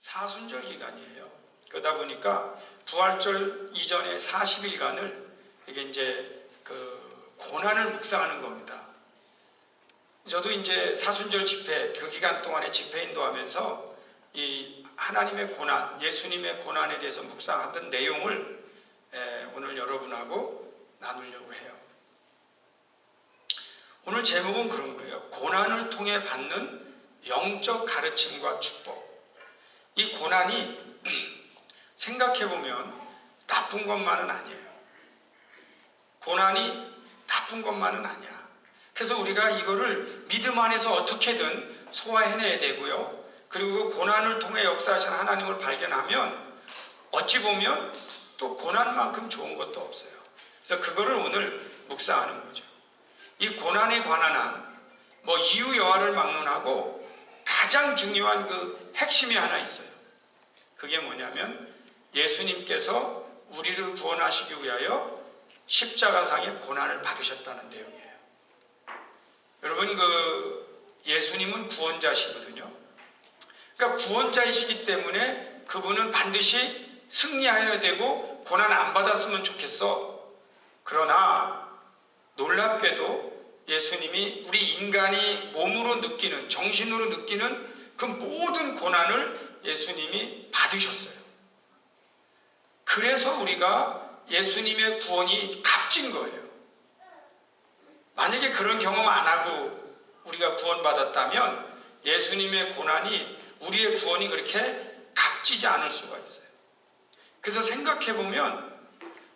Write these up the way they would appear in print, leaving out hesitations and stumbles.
사순절 기간이에요. 그러다 보니까 부활절 이전의 40일간을 이게 이제 그 고난을 묵상하는 겁니다. 저도 이제 사순절 집회, 그 기간 동안에 집회 인도하면서 이 하나님의 고난, 예수님의 고난에 대해서 묵상하던 내용을 오늘 여러분하고 나누려고 해요. 오늘 제목은 그런 거예요. 고난을 통해 받는 영적 가르침과 축복. 이 고난이 생각해보면 나쁜 것만은 아니에요. 고난이 나쁜 것만은 아니야. 그래서 우리가 이거를 믿음 안에서 어떻게든 소화해내야 되고요. 그리고 고난을 통해 역사하신 하나님을 발견하면 어찌 보면 또 고난만큼 좋은 것도 없어요. 그래서 그거를 오늘 묵상하는 거죠. 이 고난에 관한 한 이유 여하를 막론하고 가장 중요한 그 핵심이 하나 있어요. 그게 뭐냐면 예수님께서 우리를 구원하시기 위하여 십자가상의 고난을 받으셨다는 내용이에요. 여러분, 예수님은 구원자시거든요. 그러니까 구원자이시기 때문에 그분은 반드시 승리하여야 되고 고난 안 받았으면 좋겠어. 그러나 놀랍게도 예수님이 우리 인간이 몸으로 느끼는, 정신으로 느끼는 그 모든 고난을 예수님이 받으셨어요. 그래서 우리가 예수님의 구원이 값진 거예요. 만약에 그런 경험 안 하고 우리가 구원받았다면 예수님의 고난이 우리의 구원이 그렇게 값지지 않을 수가 있어요. 그래서 생각해보면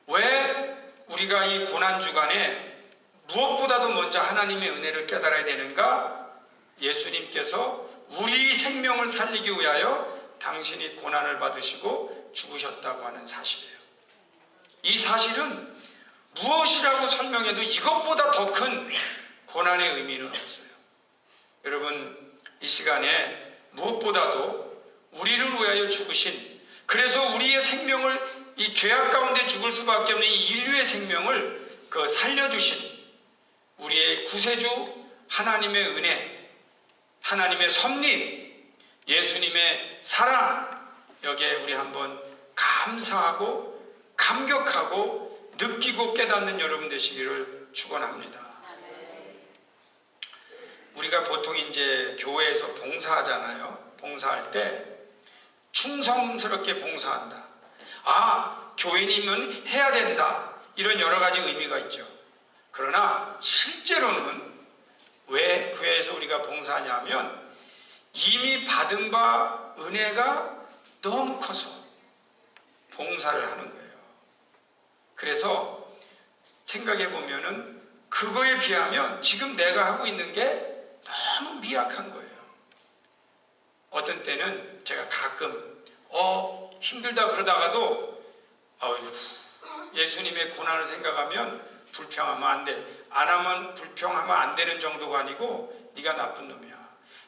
왜 우리가 이 고난 주간에 무엇보다도 먼저 하나님의 은혜를 깨달아야 되는가? 예수님께서 우리 생명을 살리기 위하여 당신이 고난을 받으시고 죽으셨다고 하는 사실이에요. 이 사실은 무엇이라고 설명해도 이것보다 더 큰 고난의 의미는 없어요. 여러분, 이 시간에 무엇보다도 우리를 위하여 죽으신, 그래서 우리의 생명을 이 죄악 가운데 죽을 수밖에 없는 이 인류의 생명을 살려주신 우리의 구세주 하나님의 은혜, 하나님의 섭리, 예수님의 사랑, 여기에 우리 한번 감사하고 감격하고 느끼고 깨닫는 여러분 되시기를 축원합니다. 우리가 보통 이제 교회에서 봉사하잖아요. 봉사할 때 충성스럽게 봉사한다. 교회님은 해야 된다. 이런 여러 가지 의미가 있죠. 그러나 실제로는 왜 교회에서 우리가 봉사하냐면 이미 받은 바 은혜가 너무 커서 봉사를 하는 거예요. 그래서 생각해 보면은 그거에 비하면 지금 내가 하고 있는 게 너무 미약한 거예요. 어떤 때는 제가 가끔 힘들다 그러다가도 예수님의 고난을 생각하면 불평하면 안 돼. 안 하면 불평하면 안 되는 정도가 아니고 네가 나쁜 놈이야.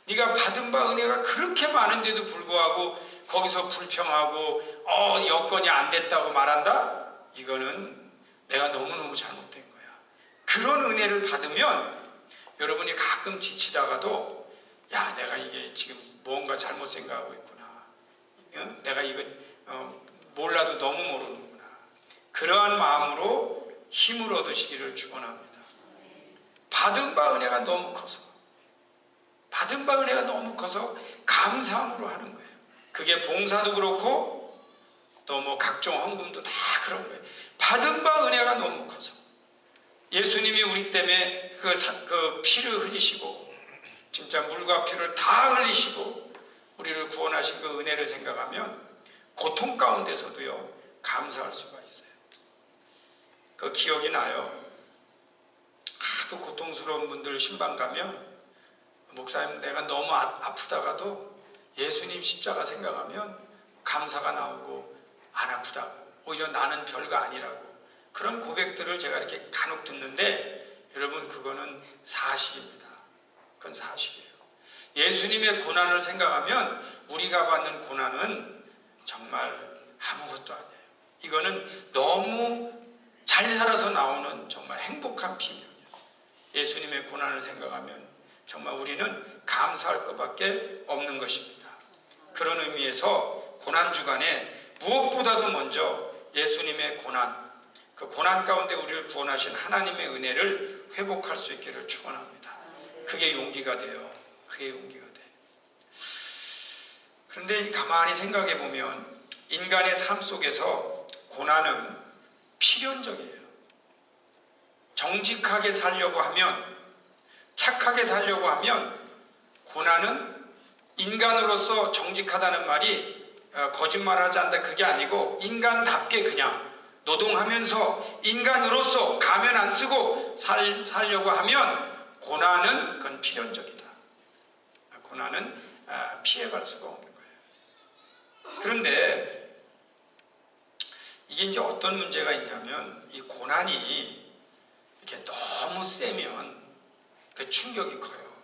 네가 받은 바 은혜가 그렇게 많은데도 불구하고 거기서 불평하고 여건이 안 됐다고 말한다? 이거는 내가 너무너무 잘못된 거야. 그런 은혜를 받으면 여러분이 가끔 지치다가도 내가 이게 지금 뭔가 잘못 생각하고 있구나. 내가 이거 몰라도 너무 모르는구나. 그러한 마음으로 힘을 얻으시기를 축원합니다. 받은 바 은혜가 너무 커서 감사함으로 하는 거예요. 그게 봉사도 그렇고 또 각종 헌금도 다 그런 거예요. 받은 바 은혜가 너무 커서 예수님이 우리 때문에 그 피를 흘리시고 진짜 물과 피를 다 흘리시고 우리를 구원하신 그 은혜를 생각하면 고통 가운데서도요 감사할 수가 있어요. 그 기억이 나요. 하도 고통스러운 분들 신방 가면 목사님 내가 너무 아프다가도 예수님 십자가 생각하면 감사가 나오고 안 아프다고 오히려 나는 별거 아니라고 그런 고백들을 제가 이렇게 간혹 듣는데 여러분 그거는 사실입니다. 그건 사실이에요. 예수님의 고난을 생각하면 우리가 받는 고난은 정말 아무것도 아니에요. 이거는 너무 잘 살아서 나오는 정말 행복한 비밀이에요. 예수님의 고난을 생각하면 정말 우리는 감사할 것밖에 없는 것입니다. 그런 의미에서 고난주간에 무엇보다도 먼저 예수님의 고난, 그 고난 가운데 우리를 구원하신 하나님의 은혜를 회복할 수 있기를 축원합니다. 그게 용기가 돼요. 그게 용기가 돼. 그런데 가만히 생각해 보면 인간의 삶 속에서 고난은 필연적이에요. 정직하게 살려고 하면, 착하게 살려고 하면 고난은 인간으로서 정직하다는 말이 거짓말하지 않다 그게 아니고 인간답게 그냥 노동하면서 인간으로서 가면 안 쓰고 살려고 하면 고난은 그건 필연적이다. 고난은 피해갈 수가 없는 거예요. 그런데 이게 이제 어떤 문제가 있냐면 이 고난이 이렇게 너무 세면 그 충격이 커요.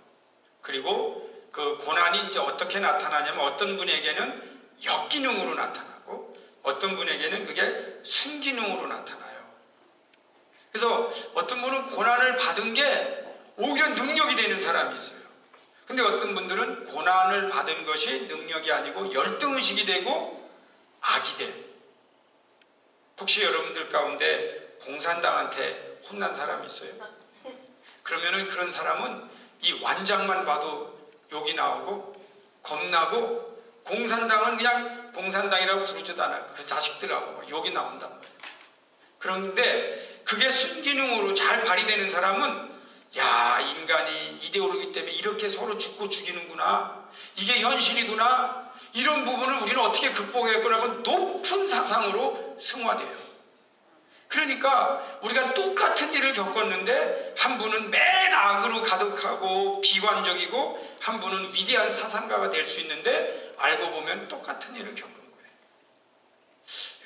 그리고 그 고난이 이제 어떻게 나타나냐면 어떤 분에게는 역기능으로 나타나고 어떤 분에게는 그게 순기능으로 나타나요. 그래서 어떤 분은 고난을 받은 게 오히려 능력이 되는 사람이 있어요. 근데 어떤 분들은 고난을 받은 것이 능력이 아니고 열등의식이 되고 악이 돼. 혹시 여러분들 가운데 공산당한테 혼난 사람이 있어요? 그러면은 그런 사람은 이 완장만 봐도 욕이 나오고 겁나고 공산당은 그냥 공산당이라고 부르지도 않아. 그 자식들하고 욕이 나온단 말이에요. 그런데 그게 순기능으로 잘 발휘되는 사람은 야, 인간이 이데올로기 때문에 이렇게 서로 죽고 죽이는구나, 이게 현실이구나, 이런 부분을 우리는 어떻게 극복했구나 하고 높은 사상으로 승화돼요. 그러니까 우리가 똑같은 일을 겪었는데 한 분은 맨 악으로 가득하고 비관적이고 한 분은 위대한 사상가가 될 수 있는데 알고 보면 똑같은 일을 겪은 거예요.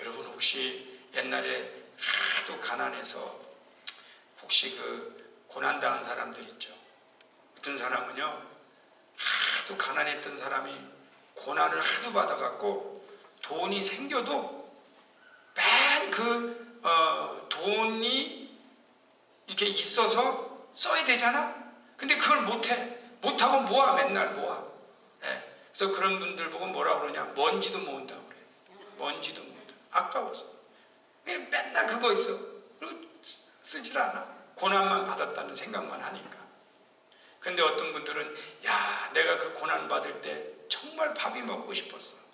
여러분 혹시 옛날에 하도 가난해서 혹시 그 고난당한 사람들 있죠? 어떤 사람은요 하도 가난했던 사람이 고난을 하도 받아갖고 돈이 생겨도 맨 돈이 이렇게 있어서 써야 되잖아? 근데 그걸 못해. 못하고 모아, 맨날 모아. 네. 그래서 그런 분들 보고 뭐라 그러냐? 먼지도 모은다고 그래. 먼지도 모은다. 아까워서. 맨날 그거 있어. 그리고 쓰질 않아. 고난만 받았다는 생각만 하니까. 근데 어떤 분들은 야, 내가 그 고난 받을 때 정말 밥이 먹고 싶었어.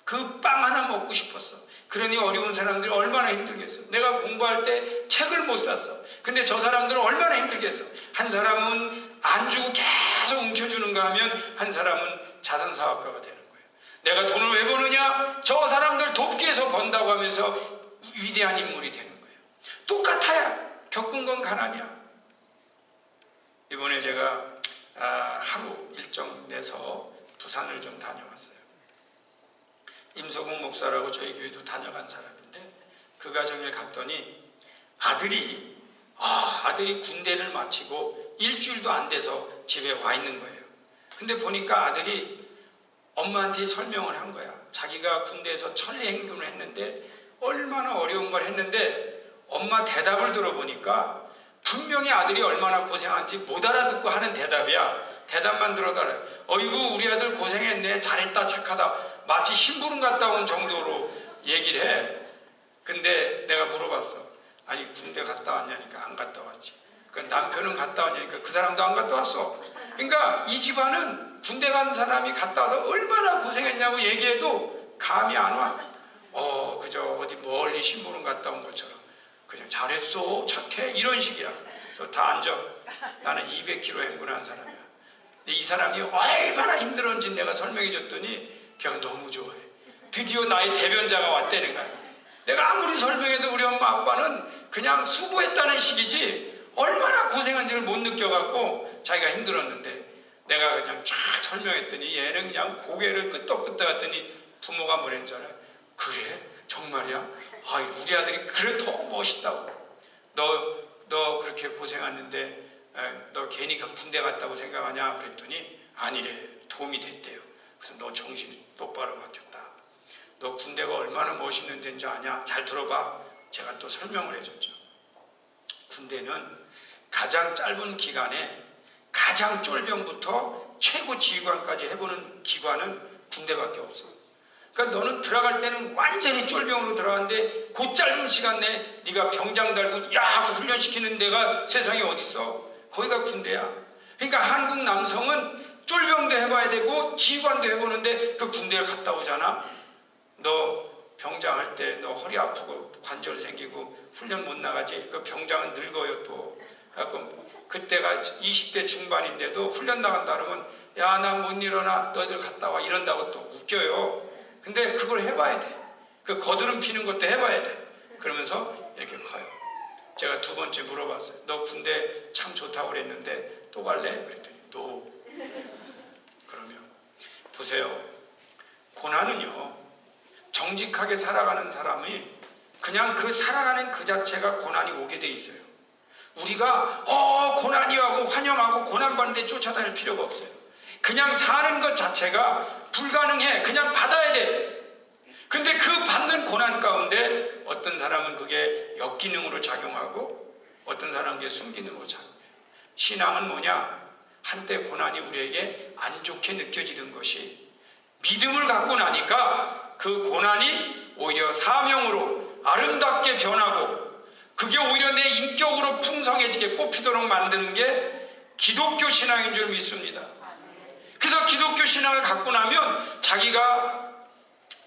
그 빵 하나 먹고 싶었어. 그러니 어려운 사람들이 얼마나 힘들겠어. 내가 공부할 때 책을 못 샀어. 근데 저 사람들은 얼마나 힘들겠어. 한 사람은 안 주고 계속 움켜주는가 하면 한 사람은 자선사업가가 되는 거예요. 내가 돈을 왜 버느냐? 저 사람들 돕기 위해서 번다고 하면서 위대한 인물이 되는 거예요. 똑같아야. 겪은 건 가난이야. 이번에 제가 하루 일정 내서 부산을 좀 다녀왔어요. 임소국 목사라고 저희 교회도 다녀간 사람인데 그 가정에 갔더니 아들이 군대를 마치고 일주일도 안 돼서 집에 와 있는 거예요. 근데 보니까 아들이 엄마한테 설명을 한 거야. 자기가 군대에서 천리 행군을 했는데 얼마나 어려운 걸 했는데 엄마 대답을 들어보니까 분명히 아들이 얼마나 고생한지 못 알아듣고 하는 대답이야. 대답만 들어도 알아요. 어이구 우리 아들 고생했네, 잘했다, 착하다, 마치 심부름 갔다 온 정도로 얘기를 해. 근데 내가 물어봤어. 아니 군대 갔다 왔냐니까 안 갔다 왔지. 그 남편은 갔다 왔냐니까 그 사람도 안 갔다 왔어. 그러니까 이 집안은 군대 간 사람이 갔다 와서 얼마나 고생했냐고 얘기해도 감이 안 와. 그저 어디 멀리 심부름 갔다 온 것처럼 그냥 잘했어, 착해, 이런 식이야. 저 다 앉아. 나는 200km 행군한 사람이야. 근데 이 사람이 얼마나 힘들었는지 내가 설명해 줬더니 걔가 너무 좋아해. 드디어 나의 대변자가 왔다는 거야. 내가 아무리 설명해도 우리 엄마 아빠는 그냥 수고했다는 식이지 얼마나 고생한지를 못 느껴갖고 자기가 힘들었는데 내가 그냥 쫙 설명했더니 얘는 그냥 고개를 끄덕끄덕 했더니 부모가 뭐랬는 줄 알아요? 그래? 정말이야? 우리 아들이 그래 더 멋있다고. 너 그렇게 고생했는데 너 괜히 군대 갔다고 생각하냐? 그랬더니 아니래. 도움이 됐대요. 그래서 너 정신이 똑바로 바뀌었다. 너 군대가 얼마나 멋있는 데인지 아냐? 잘 들어봐. 제가 또 설명을 해줬죠. 군대는 가장 짧은 기간에 가장 쫄병부터 최고 지휘관까지 해보는 기관은 군대밖에 없어. 그러니까 너는 들어갈 때는 완전히 쫄병으로 들어갔는데 그 짧은 시간 내에 네가 병장 달고 야 하고 훈련시키는 데가 세상에 어딨어. 거기가 군대야. 그러니까 한국 남성은 쫄병도 해봐야 되고 지휘관도 해보는데 그 군대를 갔다 오잖아. 너 병장 할 때 너 허리 아프고 관절 생기고 훈련 못 나가지. 그 병장은 늙어요 또. 그때가 20대 중반인데도 훈련 나간다 그러면 야 나 못 일어나 너희들 갔다 와 이런다고 또 웃겨요. 근데 그걸 해봐야 돼. 그 거드름 피는 것도 해봐야 돼. 그러면서 이렇게 커요. 제가 두 번째 물어봤어요. 너 군대 참 좋다고 그랬는데 또 갈래? 그랬더니 no. 그러면 보세요. 고난은요 정직하게 살아가는 사람이 그냥 그 살아가는 그 자체가 고난이 오게 돼 있어요. 우리가 고난이 하고 환영하고 고난받는데 쫓아다닐 필요가 없어요. 그냥 사는 것 자체가 불가능해. 그냥 받아야 돼. 근데 그 받는 고난 가운데 어떤 사람은 그게 역기능으로 작용하고 어떤 사람은 그게 순기능으로 작용해요. 신앙은 뭐냐? 한때 고난이 우리에게 안 좋게 느껴지던 것이 믿음을 갖고 나니까 그 고난이 오히려 사명으로 아름답게 변하고 그게 오히려 내 인격으로 풍성해지게 꽃피도록 만드는 게 기독교 신앙인 줄 믿습니다. 그래서 기독교 신앙을 갖고 나면 자기가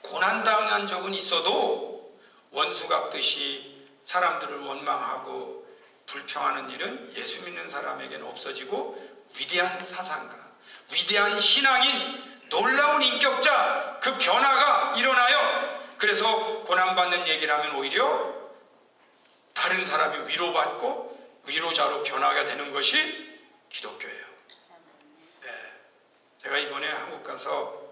고난당한 적은 있어도 원수 갚듯이 사람들을 원망하고 불평하는 일은 예수 믿는 사람에게는 없어지고 위대한 사상가, 위대한 신앙인, 놀라운 인격자 그 변화가 일어나요. 그래서 고난받는 얘기를 하면 오히려 다른 사람이 위로받고 위로자로 변화가 되는 것이 기독교예요. 네. 제가 이번에 한국 가서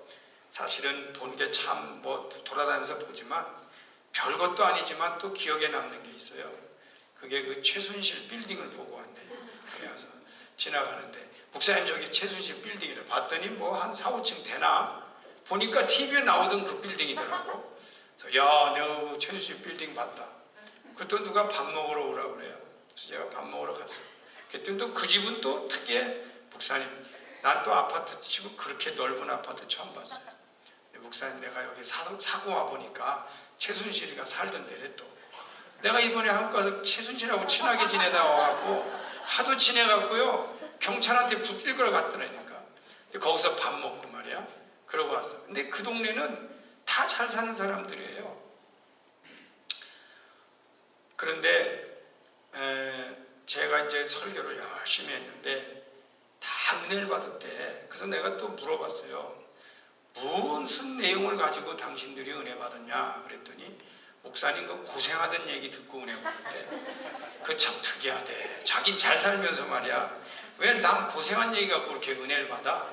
사실은 본 게 참 돌아다니면서 보지만 별것도 아니지만 또 기억에 남는 게 있어요. 그게 그 최순실 빌딩을 보고 왔네요. 그래서 지나가는데 목사님 저기 최순실 빌딩이래. 봤더니 뭐 한 4, 5층 되나? 보니까 TV에 나오던 그 빌딩이더라고. 그래서 야 내가 그 최순실 빌딩 봤다. 그때 누가 밥 먹으러 오라고 그래요. 그래서 제가 밥 먹으러 갔어요. 그랬더니 또 그 집은 또 특이해. 목사님 난 또 아파트 치고 그렇게 넓은 아파트 처음 봤어요. 목사님 내가 여기 사고 와보니까 최순실이가 살던 데래 또. 내가 이번에 한국 가서 최순실하고 친하게 지내다 와갖고 하도 친해갖고요 경찰한테 붙들 걸 갔더라니까. 거기서 밥 먹고 말이야. 그러고 왔어. 근데 그 동네는 다 잘 사는 사람들이에요. 그런데 제가 이제 설교를 열심히 했는데 다 은혜를 받았대. 그래서 내가 또 물어봤어요. 무슨 내용을 가지고 당신들이 은혜 받았냐 그랬더니 목사님 그 고생하던 얘기 듣고 은혜 받았대. 그 참 특이하대. 자긴 잘 살면서 말이야 왜 남 고생한 얘기 갖고 그렇게 은혜를 받아?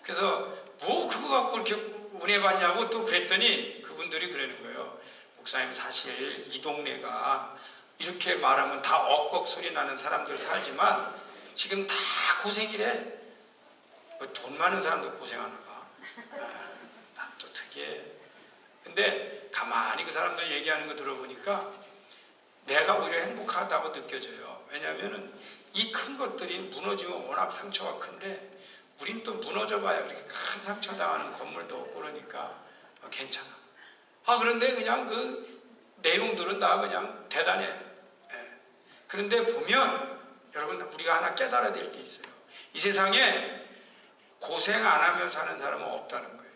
그래서 뭐 그거 갖고 그렇게 은혜 받냐고 또 그랬더니 그분들이 그러는 거예요. 목사님 사실 이 동네가 이렇게 말하면 다 억걱 소리 나는 사람들 살지만 지금 다 고생이래. 돈 많은 사람도 고생하나 봐. 난 또 특이해. 근데 가만히 그 사람들 얘기하는 거 들어보니까 내가 오히려 행복하다고 느껴져요. 왜냐하면 이 큰 것들이 무너지면 워낙 상처가 큰데 우린 또 무너져봐야 그렇게 큰 상처 당하는 건물도 없고 그러니까 괜찮아. 그런데 그냥 그 내용들은 다 그냥 대단해. 그런데 보면 여러분 우리가 하나 깨달아야 될 게 있어요. 이 세상에 고생 안 하며 사는 사람은 없다는 거예요.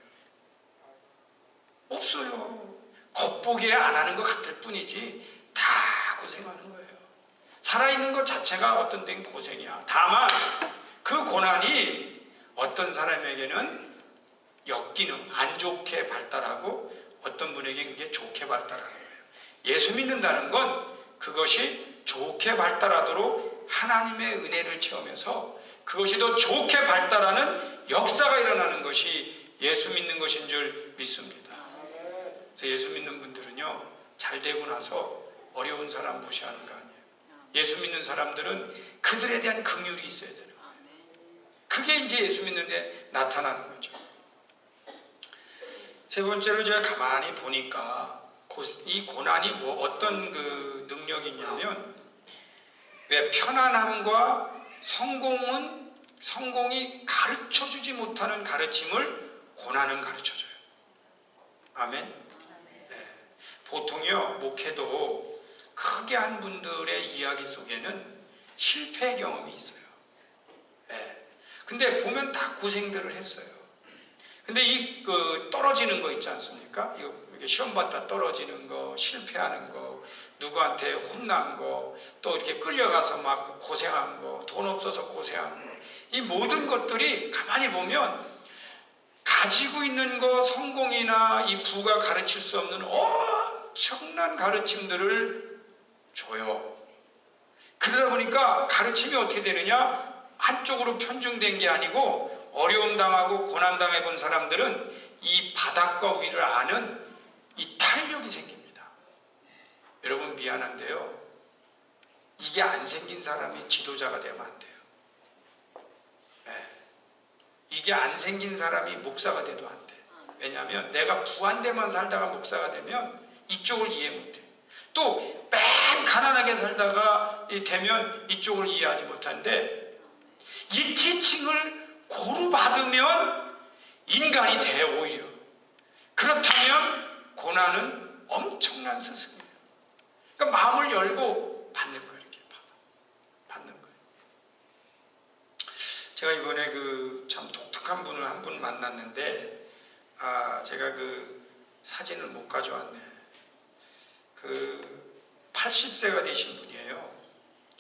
없어요. 겉보기에 안 하는 것 같을 뿐이지 다 고생하는 거예요. 살아있는 것 자체가 어떤 데는 고생이야. 다만 그 고난이 어떤 사람에게는 역기능, 안 좋게 발달하고 어떤 분에게는 그게 좋게 발달하는 거예요. 예수 믿는다는 건 그것이 좋게 발달하도록 하나님의 은혜를 체험해서 그것이 더 좋게 발달하는 역사가 일어나는 것이 예수 믿는 것인 줄 믿습니다. 그래서 예수 믿는 분들은요 잘 되고 나서 어려운 사람 무시하는 거 아니에요. 예수 믿는 사람들은 그들에 대한 긍휼이 있어야 되는 거예요. 그게 이제 예수 믿는데 나타나는 거죠. 세 번째로 제가 가만히 보니까 이 고난이 뭐 어떤 그 능력이 있냐면 왜 편안함과 성공이 가르쳐주지 못하는 가르침을 고난은 가르쳐줘요. 아멘. 네. 보통요 목회도 크게 한 분들의 이야기 속에는 실패 경험이 있어요. 네. 근데 보면 다 고생들을 했어요. 근데 이 떨어지는 거 있지 않습니까? 이렇게 시험 봤다 떨어지는 거, 실패하는 거, 누구한테 혼난 거, 또 이렇게 끌려가서 막 고생한 거, 돈 없어서 고생한 거, 이 모든 것들이 가만히 보면 가지고 있는 거, 성공이나 이 부가 가르칠 수 없는 엄청난 가르침들을 줘요. 그러다 보니까 가르침이 어떻게 되느냐? 한쪽으로 편중된 게 아니고 어려움 당하고 고난 당해 본 사람들은 이 바닥과 위를 아는 이 탄력이 생깁니다. 여러분 미안한데요, 이게 안 생긴 사람이 지도자가 되면 안 돼요. 네. 이게 안 생긴 사람이 목사가 돼도 안 돼. 왜냐하면 내가 부한데만 살다가 목사가 되면 이쪽을 이해 못해. 또 맨 가난하게 살다가 되면 이쪽을 이해하지 못하는데, 이 티칭을 고루 받으면 인간이 돼. 오히려 그렇다면 고난은 엄청난 스승이에요. 그러니까 마음을 열고 받는 거예요. 이렇게 받는 거예요. 제가 이번에 참 독특한 분을 한 분 만났는데, 제가 사진을 못 가져왔네. 80세가 되신 분이에요.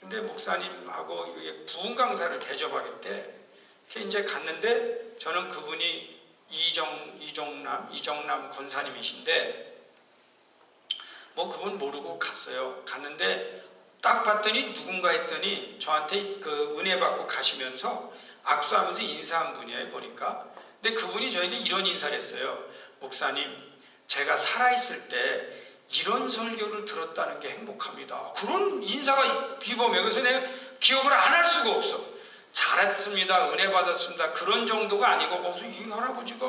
근데 목사님하고 부흥 강사를 대접하겠대. 이제 갔는데 저는 그분이 이정남 권사님이신데, 그분 모르고 갔어요. 갔는데 딱 봤더니 누군가 했더니 저한테 은혜 받고 가시면서 악수하면서 인사한 분이에요, 보니까. 근데 그분이 저에게 이런 인사를 했어요. 목사님, 제가 살아있을 때 이런 설교를 들었다는 게 행복합니다. 그런 인사가 비범해요. 그래서 내가 기억을 안 할 수가 없어. 잘했습니다, 은혜 받았습니다, 그런 정도가 아니고, 이 할아버지가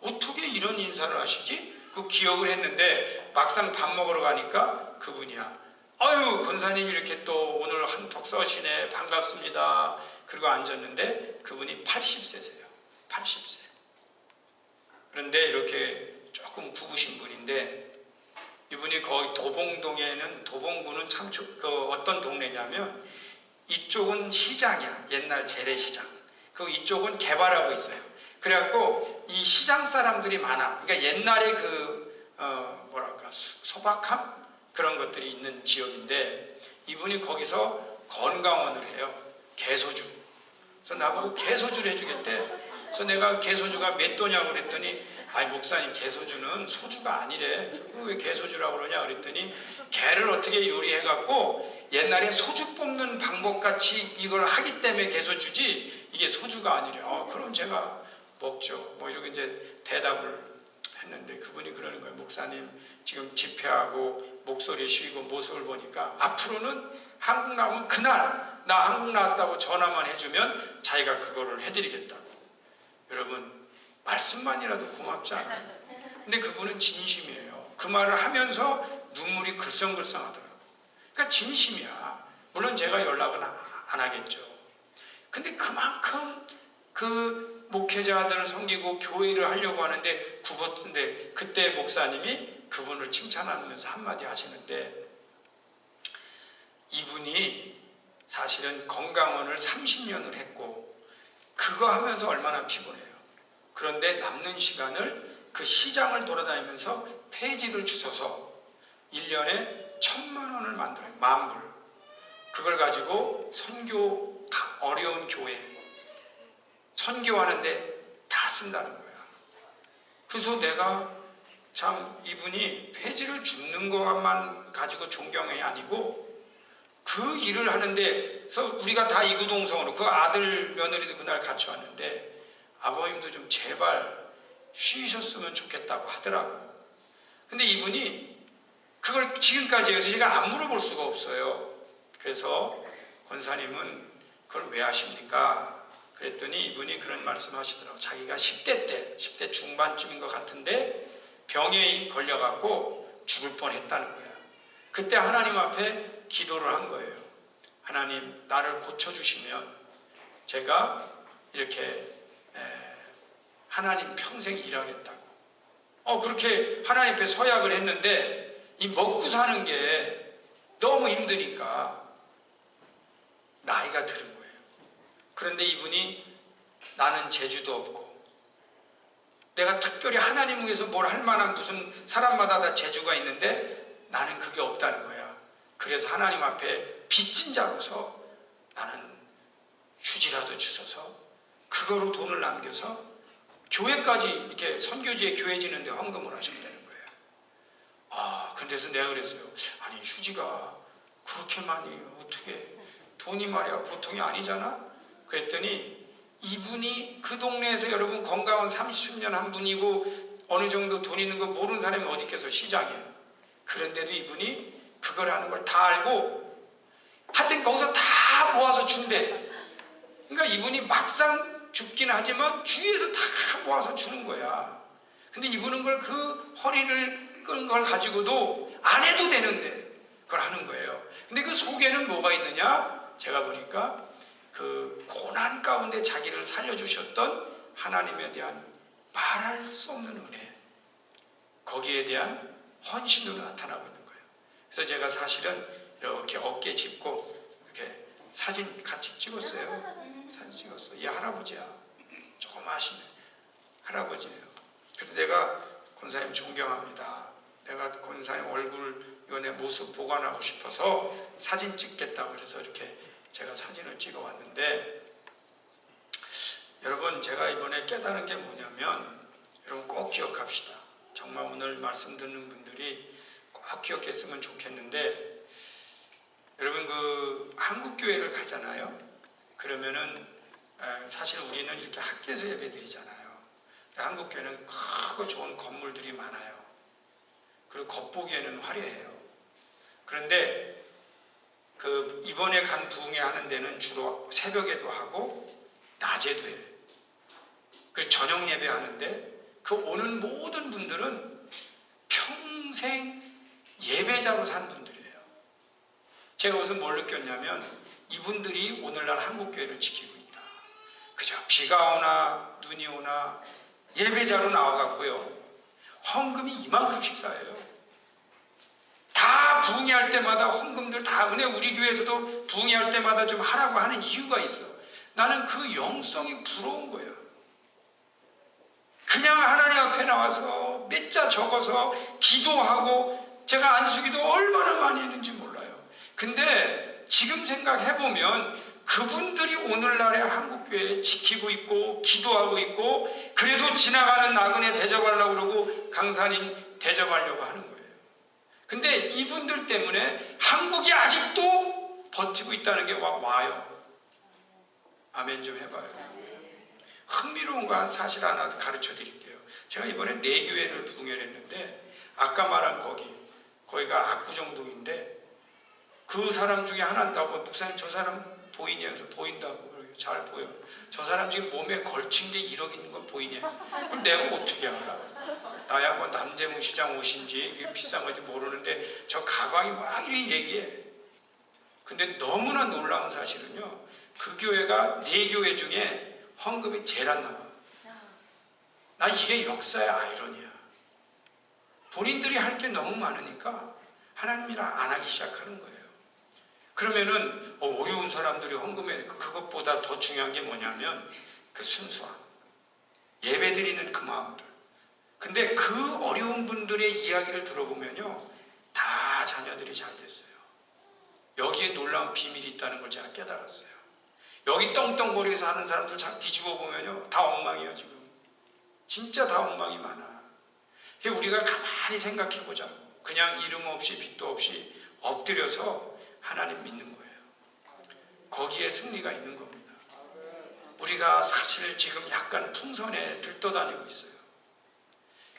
어떻게 이런 인사를 하시지? 기억을 했는데 막상 밥 먹으러 가니까 그분이야. 아유, 권사님 이렇게 또 오늘 한턱 써시네, 반갑습니다. 그리고 앉았는데 그분이 80세세요. 80세. 그런데 이렇게 조금 굽으신 분인데, 이분이 거기 도봉구는 참 어떤 동네냐면, 이쪽은 시장이야. 옛날 재래시장. 이쪽은 개발하고 있어요. 그래갖고 이 시장 사람들이 많아. 그러니까 옛날에 소박함? 그런 것들이 있는 지역인데, 이분이 거기서 건강원을 해요. 개소주. 그래서 나보고 개소주를 해주겠대. 그래서 내가 개소주가 몇 도냐고 그랬더니, 아니 목사님, 개소주는 소주가 아니래. 왜 개소주라고 그러냐 그랬더니, 개를 어떻게 요리해갖고 옛날에 소주 뽑는 방법같이 이걸 하기 때문에 개소주지 이게 소주가 아니래. 그럼 제가 먹죠. 이렇게 이제 대답을 했는데, 그분이 그러는 거예요. 목사님, 지금 집회하고 목소리 쉬고 모습을 보니까 앞으로는 한국 나오면 그날 나 한국 나왔다고 전화만 해주면 자기가 그거를 해드리겠다고. 여러분, 말씀만이라도 고맙지 않아요? 근데 그분은 진심이에요. 그 말을 하면서 눈물이 글썽글썽하더라고요. 그러니까 진심이야. 물론 제가 연락은 안 하겠죠. 근데 그만큼 목회자들을 섬기고 교회를 하려고 하는데 굽었는데, 그때 목사님이 그분을 칭찬하면서 한마디 하시는데, 이분이 사실은 건강원을 30년을 했고 그거 하면서 얼마나 피곤해요. 그런데 남는 시간을 그 시장을 돌아다니면서 폐지를 주워서 1년에 1,000만 원을 만들어요. 10,000불. 그걸 가지고 어려운 교회 선교하는데 다 쓴다는 거야. 그래서 내가 참, 이분이 폐지를 줍는 것만 가지고 존경이 아니고 그 일을 하는데, 그래서 우리가 다 이구동성으로, 그 아들 며느리도 그날 같이 왔는데, 아버님도 좀 제발 쉬셨으면 좋겠다고 하더라고요. 근데 이분이 그걸 지금까지 해서 제가 안 물어볼 수가 없어요. 그래서 권사님은 그걸 왜 하십니까? 그랬더니 이분이 그런 말씀 하시더라고요. 자기가 10대 중반쯤인 것 같은데 병에 걸려갖고 죽을 뻔했다는 거야. 그때 하나님 앞에 기도를 한 거예요. 하나님, 나를 고쳐주시면 제가 이렇게 하나님 평생 일하겠다고. 그렇게 하나님 앞에 서약을 했는데 이 먹고 사는 게 너무 힘드니까 나이가 들은 거예요. 그런데 이분이 나는 재주도 없고 내가 특별히 하나님 위해서 뭘 할 만한 무슨 사람마다 다 재주가 있는데 나는 그게 없다는 거야. 그래서 하나님 앞에 빚진 자로서 나는 휴지라도 주셔서 그거로 돈을 남겨서 교회까지 이렇게 선교지에 교회 지는데 헌금을 하신다는 거예요. 그래서 내가 그랬어요. 아니 휴지가 그렇게 많이 어떻게 돈이 말이야 보통이 아니잖아. 그랬더니 이분이 그 동네에서 여러분 건강한 30년 한 분이고 어느 정도 돈 있는 거 모르는 사람이 어디 있겠어 시장에. 그런데도 이분이 그걸 하는 걸 다 알고 하여튼 거기서 다 모아서 준대. 그러니까 이분이 막상 죽긴 하지만 주위에서 다 모아서 주는 거야. 근데 이분은 그 허리를 끈 걸 가지고도 안 해도 되는데 그걸 하는 거예요. 근데 그 속에는 뭐가 있느냐? 제가 보니까 그 고난 가운데 자기를 살려주셨던 하나님에 대한 말할 수 없는 은혜, 거기에 대한 헌신으로 나타나고 있는 거예요. 그래서 제가 사실은 이렇게 어깨 짚고 이렇게 사진 같이 찍었어요. 사진 찍었어. 이 할아버지야. 조금 아시네. 할아버지예요. 그래서 내가 권사님 존경합니다. 내가 권사님 얼굴 내 모습 보관하고 싶어서 사진 찍겠다고 그래서 이렇게 제가 사진을 찍어 왔는데, 여러분 제가 이번에 깨달은 게 뭐냐면, 여러분 꼭 기억합시다. 정말 오늘 말씀 듣는 분들이 꼭 기억했으면 좋겠는데, 여러분 그 한국교회를 가잖아요. 그러면은 사실 우리는 이렇게 학교에서 예배 드리잖아요. 한국교회는 크고 좋은 건물들이 많아요. 그리고 겉보기에는 화려해요. 그런데 그 이번에 간 부흥회 하는 데는 주로 새벽에도 하고 낮에도 해요. 그리고 저녁 예배 하는데 그 오는 모든 분들은 평생 예배자로 산 분들이에요. 제가 무슨 뭘 느꼈냐면 이분들이 오늘날 한국교회를 지키고 있다. 그저 비가 오나 눈이 오나 예배자로 나와갖고요, 헌금이 이만큼씩 쌓여요. 다 부흥회할 때마다 헌금들 다 은혜, 우리 교회에서도 부흥회할 때마다 좀 하라고 하는 이유가 있어. 나는 그 영성이 부러운 거예요. 그냥 하나님 앞에 나와서 몇 자 적어서 기도하고, 제가 안수기도 얼마나 많이 했는지 몰라요. 근데 지금 생각해보면 그분들이 오늘날의 한국교회 지키고 있고 기도하고 있고, 그래도 지나가는 나그네 대접하려고 그러고 강사님 대접하려고 하는 거예요. 근데 이분들 때문에 한국이 아직도 버티고 있다는 게 와요. 아멘 좀 해봐요. 흥미로운 거 사실 하나 가르쳐 드릴게요. 제가 이번에 4교회를 부흥회를 했는데, 아까 말한 거기가 압구정동인데, 그 사람 중에 하나다고, 목사님 저 사람 보이냐? 그래서 보인다고. 잘 보여. 저 사람 지금 몸에 걸친 게 1억 있는 거 보이냐? 그럼 내가 어떻게 알아? 나야 뭐 남대문 시장 옷인지 이게 비싼 건지 모르는데 저 가방이 막 이렇게 얘기해. 근데 너무나 놀라운 사실은요, 그 교회가 4교회 중에 헌금이 제일 안 나와. 나 이게 역사의 아이러니야. 본인들이 할 게 너무 많으니까 하나님이랑 안 하기 시작하는 거예요. 그러면은 어려운 사람들이 헌금해. 그것보다 더 중요한 게 뭐냐면 그 순수함, 예배드리는 그 마음들. 근데 그 어려운 분들의 이야기를 들어보면요, 다 자녀들이 잘 됐어요. 여기에 놀라운 비밀이 있다는 걸 제가 깨달았어요. 여기 떵떵거리면서 하는 사람들 잘 뒤집어 보면요, 다 엉망이에요. 지금 진짜 다 엉망이 많아. 우리가 가만히 생각해 보자고. 그냥 이름 없이 빚도 없이 엎드려서 하나님 믿는 거예요. 거기에 승리가 있는 겁니다. 우리가 사실 지금 약간 풍선에 들떠다니고 있어요.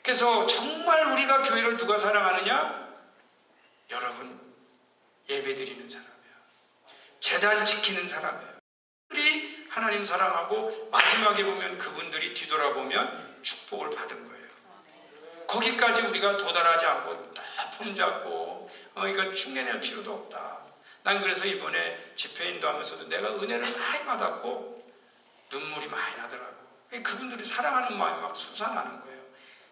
그래서 정말 우리가 교회를 누가 사랑하느냐? 여러분, 예배드리는 사람이에요. 제단 지키는 사람이에요. 그들이 하나님 사랑하고 마지막에 보면 그분들이 뒤돌아보면 축복을 받은 거예요. 거기까지 우리가 도달하지 않고 다 폼잡고 이거 흉내낼 필요도 없다. 난 그래서 이번에 집회 인도하면서도 내가 은혜를 많이 받았고 눈물이 많이 나더라고. 그분들이 사랑하는 마음이 막 솟아나는 거예요.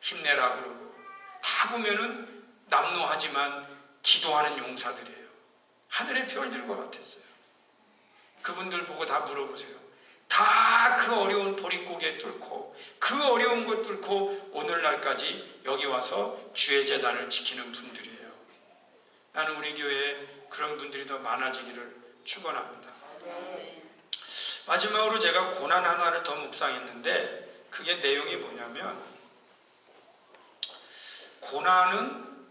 힘내라 그러고. 다 보면은 남노하지만 기도하는 용사들이에요. 하늘의 별들과 같았어요. 그분들 보고 다 물어보세요. 다 그 어려운 보릿고개 뚫고 그 어려운 것 뚫고 오늘날까지 여기 와서 주의 제단을 지키는 분들이에요. 나는 우리 교회에 그런 분들이 더 많아지기를 축원합니다. 마지막으로 제가 고난 하나를 더 묵상했는데 그게 내용이 뭐냐면 고난은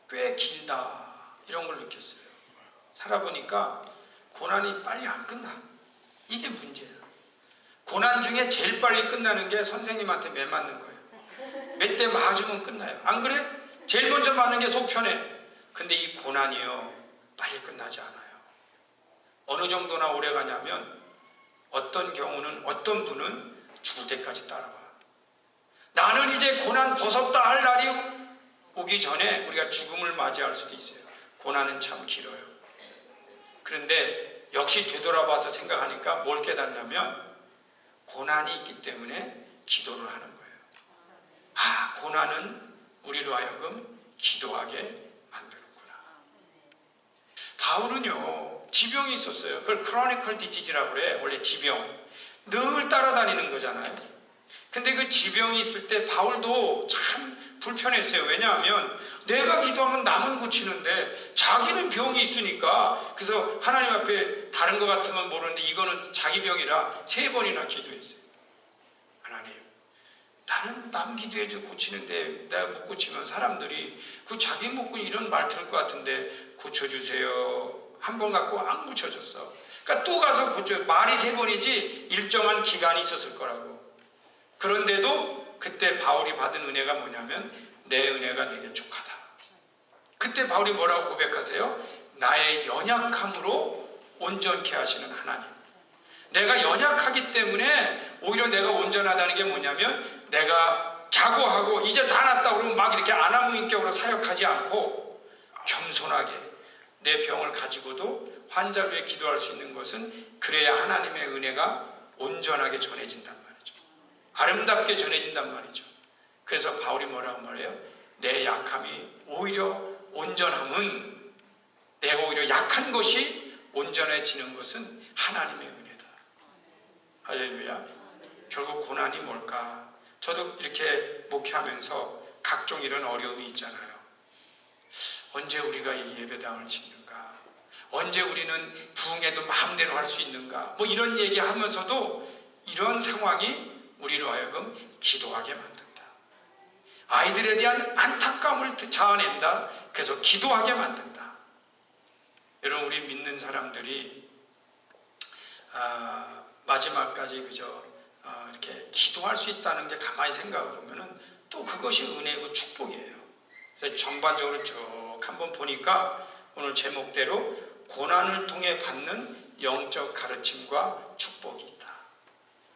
꽤 길다 이런 걸 느꼈어요. 살아보니까 고난이 빨리 안 끝나. 이게 문제예요. 고난 중에 제일 빨리 끝나는 게 선생님한테 매 맞는 거예요. 몇 대 맞으면 끝나요. 안 그래? 제일 먼저 맞는 게 속 편해. 근데 이 고난이요 빨리 끝나지 않아요. 어느 정도나 오래 가냐면 어떤 경우는 어떤 분은 죽을 때까지 따라와. 나는 이제 고난 벗었다 할 날이 오기 전에 우리가 죽음을 맞이할 수도 있어요. 고난은 참 길어요. 그런데 역시 되돌아봐서 생각하니까 뭘 깨닫냐면 고난이 있기 때문에 기도를 하는 거예요. 아, 고난은 우리로 하여금 기도하게 만드는구나. 바울은요 지병이 있었어요. 그걸 크로니컬 디지즈라고 그래. 원래 지병 늘 따라다니는 거잖아요. 근데 그 지병이 있을 때 바울도 참 불편했어요. 왜냐하면 내가 기도하면 남은 고치는데 자기는 병이 있으니까. 그래서 하나님 앞에 다른 것 같으면 모르는데 이거는 자기 병이라 3번이나 기도했어요. 하나님, 나는 남 기도해줘 고치는데 내가 못 고치면 사람들이 그 자기 먹고 이런 말 들을 것 같은데 고쳐주세요. 한 번 갖고 안 고쳐졌어. 그러니까 또 가서 고쳐. 말이 3번이지 일정한 기간이 있었을 거라고. 그런데도 그때 바울이 받은 은혜가 뭐냐면 내 은혜가 되게 족하다. 그때 바울이 뭐라고 고백하세요? 나의 연약함으로 온전케 하시는 하나님. 내가 연약하기 때문에 오히려 내가 온전하다는 게 뭐냐면 내가 자고하고 이제 다 낫다 그러면 막 이렇게 아나무인격으로 사역하지 않고 겸손하게 내 병을 가지고도 환자를 위해 기도할 수 있는 것은 그래야 하나님의 은혜가 온전하게 전해진단 말이죠. 아름답게 전해진단 말이죠. 그래서 바울이 뭐라고 말해요? 내 약함이 오히려 온전함은 내가 오히려 약한 것이 온전해지는 것은 하나님의 은혜다. 할렐루야. 결국 고난이 뭘까? 저도 이렇게 목회하면서 각종 이런 어려움이 있잖아요. 언제 우리가 이 예배당을 짓는가? 언제 우리는 부흥회도 마음대로 할 수 있는가? 뭐 이런 얘기하면서도 이런 상황이 우리로 하여금 기도하게 만든다. 아이들에 대한 안타까움을 자아낸다. 그래서 기도하게 만든다. 여러분, 우리 믿는 사람들이 마지막까지 그저 이렇게 기도할 수 있다는 게 가만히 생각해 보면은 또 그것이 은혜고 축복이에요. 그래서 전반적으로 쭉 한번 보니까 오늘 제목대로 고난을 통해 받는 영적 가르침과 축복이 있다.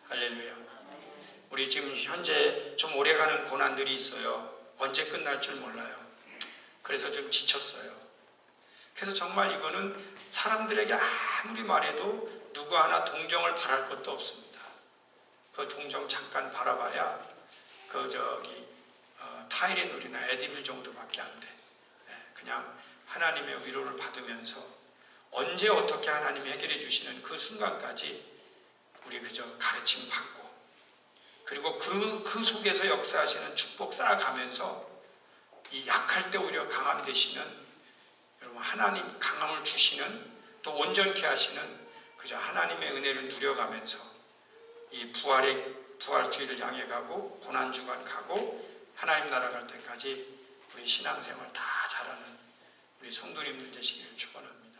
할렐루야. 우리 지금 현재 좀 오래가는 고난들이 있어요. 언제 끝날 줄 몰라요. 그래서 좀 지쳤어요. 그래서 정말 이거는 사람들에게 아무리 말해도 누구 하나 동정을 바랄 것도 없습니다. 그 동정 잠깐 바라봐야 타이레놀이나 에디빌 정도밖에 안 돼. 그냥 하나님의 위로를 받으면서 언제 어떻게 하나님이 해결해 주시는 그 순간까지 우리 그저 가르침 받고, 그리고 그 속에서 역사하시는 축복 쌓아가면서 이 약할 때 오히려 강함 되시는, 여러분 하나님 강함을 주시는, 또 온전케 하시는 그저 하나님의 은혜를 누려가면서 이 부활주의를 향해 가고 고난주간 가고 하나님 나라 갈 때까지 우리 신앙생활 다 잘하는 우리 성도님들 되시기를 축원합니다.